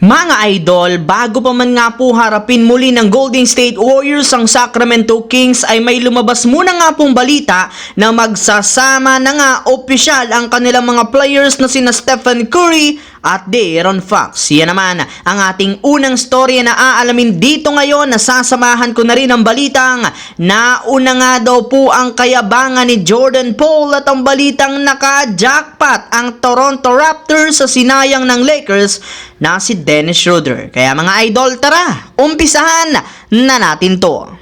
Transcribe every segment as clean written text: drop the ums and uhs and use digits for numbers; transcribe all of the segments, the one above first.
Mga idol, bago pa man nga po harapin muli ng Golden State Warriors ang Sacramento Kings ay may lumabas muna nga pong balita na magsasama na nga opisyal ang kanilang mga players na sina Stephen Curry at De'Aaron Fox. Yan naman ang ating unang storya na aalamin dito ngayon. Nasasamahan ko na rin ang balitang nauna nga daw po ang kayabangan ni Jordan Poole at ang balitang naka-jackpot ang Toronto Raptors sa sinayang ng Lakers na si Dennis Schroeder. Kaya mga idol, tara, umpisahan na natin to.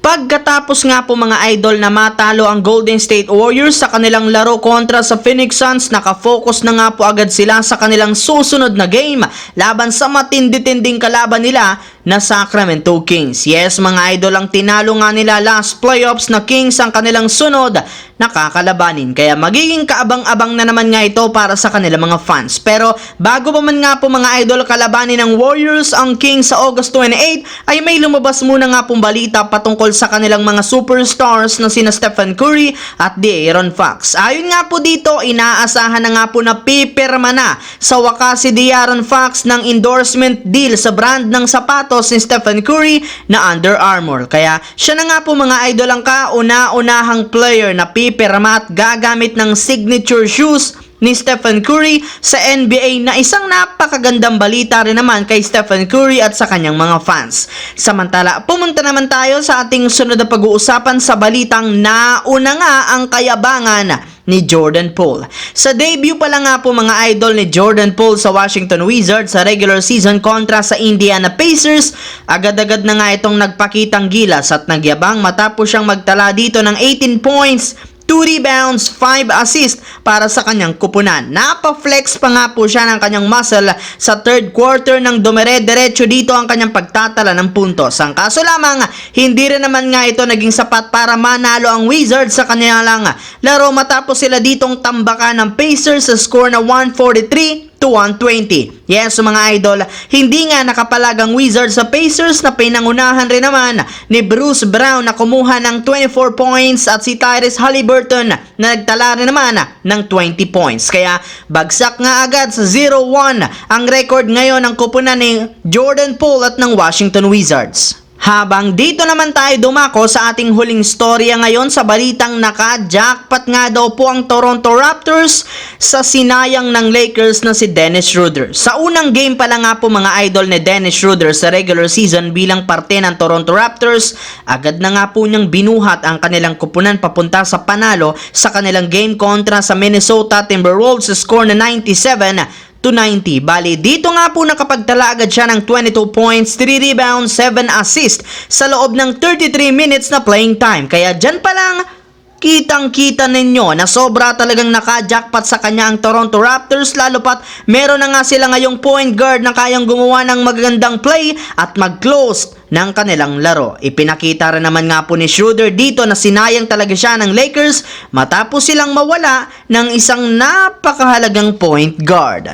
Pagkatapos nga po mga idol na matalo ang Golden State Warriors sa kanilang laro kontra sa Phoenix Suns, nakafocus na nga po agad sila sa kanilang susunod na game laban sa matindi-tinding kalaban nila na Sacramento Kings. Yes mga idol, ang tinalo nga nila last playoffs na Kings ang kanilang sunod na kakalabanin. Kaya magiging kaabang-abang na naman nga ito para sa kanilang mga fans. Pero bago pa man nga po mga idol kalabanin ng Warriors ang Kings sa August 28 ay may lumabas muna nga pong balita patungkol sa kanilang mga superstars na sina Stephen Curry at De'Aaron Fox. Ayon nga po dito, inaasahan na nga po na pipirma na sa wakas si De'Aaron Fox ng endorsement deal sa brand ng sapatos ni Stephen Curry na Under Armour. Kaya siya na nga po mga idol ang kauna-unahang player na pipirma at gagamit ng signature shoes ni Stephen Curry sa NBA na isang napakagandang balita rin naman kay Stephen Curry at sa kanyang mga fans. Samantala, pumunta naman tayo sa ating sunod na pag-uusapan sa balitang nauna nga ang kayabangan ni Jordan Poole. Sa debut pa lang nga po mga idol ni Jordan Poole sa Washington Wizards sa regular season kontra sa Indiana Pacers, agad-agad na nga itong nagpakitang gilas at nagyabang matapos siyang magtala dito ng 18 points, 2 rebounds, 5 assists para sa kanyang kupunan. Napa-flex pa nga po siya ng kanyang muscle sa third quarter nang dumire-diretso dito ang kanyang pagtatala ng puntos. Ang kaso lamang, hindi rin naman nga ito naging sapat para manalo ang Wizards sa kanilang laro matapos sila ditong tambakan ng Pacers sa score na 143 to 120. Yes, mga idol, hindi nga nakapalag ang Wizards sa Pacers na pinangunahan rin naman ni Bruce Brown na kumuha ng 24 points at si Tyrese Haliburton na nagtala rin naman ng 20 points. Kaya bagsak nga agad sa 0-1 ang record ngayon ng kupunan ni Jordan Poole at ng Washington Wizards. Habang dito naman tayo dumako sa ating huling storya ngayon sa balitang naka-jackpot nga daw po ang Toronto Raptors sa sinayang ng Lakers na si Dennis Schroeder. Sa unang game pa lang nga po mga idol ni Dennis Schroeder sa regular season bilang parte ng Toronto Raptors, agad na nga po niyang binuhat ang kanilang kupunan papunta sa panalo sa kanilang game kontra sa Minnesota Timberwolves sa score na 97 to 90. Bali, dito nga po nakapagtala agad siya ng 22 points, 3 rebounds, 7 assists sa loob ng 33 minutes na playing time. Kaya dyan pa lang, kitang-kita ninyo na sobra talagang naka-jackpot sa kanya ang Toronto Raptors, lalo pat meron na nga sila ngayong point guard na kayang gumawa ng magagandang play at mag-close ng kanilang laro. Ipinakita rin naman nga po ni Schroeder dito na sinayang talaga siya ng Lakers matapos silang mawala ng isang napakahalagang point guard.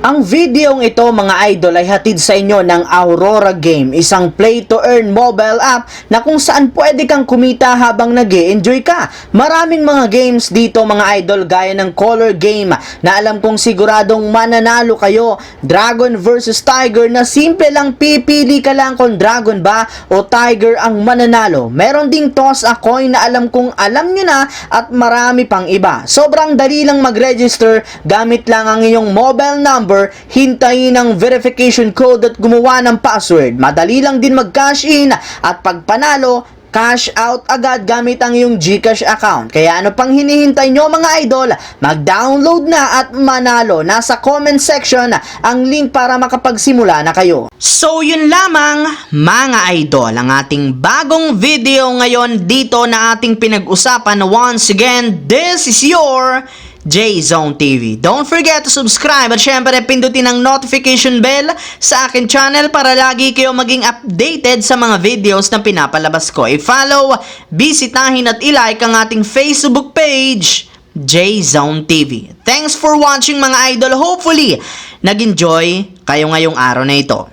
Ang videong ito mga idol ay hatid sa inyo ng Aurora Game, isang play-to-earn mobile app na kung saan pwede kang kumita habang nag-e-enjoy ka. Maraming mga games dito mga idol gaya ng Color Game na alam kong siguradong mananalo kayo. Dragon versus Tiger na simple lang, pipili ka lang kung Dragon ba o Tiger ang mananalo. Meron ding Toss a Coin na alam kong alam nyo na at marami pang iba. Sobrang dali lang mag-register, gamit lang ang iyong mobile number, hintayin ang verification code at gumawa ng password. Madali lang din mag-cash in at pag panalo, cash out agad gamit ang iyong GCash account. Kaya ano pang hinihintay nyo mga idol? Mag-download na at manalo. Nasa comment section ang link para makapagsimula na kayo. So yun lamang mga idol, ang ating bagong video ngayon dito na ating pinag-usapan. Once again, this is your J-Zone TV. Don't forget to subscribe at syempre pindutin ang notification bell sa akin channel para lagi kayo maging updated sa mga videos na pinapalabas ko. I-follow, bisitahin at i-like ang ating Facebook page, J-Zone TV. Thanks for watching mga idol. Hopefully, nag-enjoy kayo ngayong araw na ito.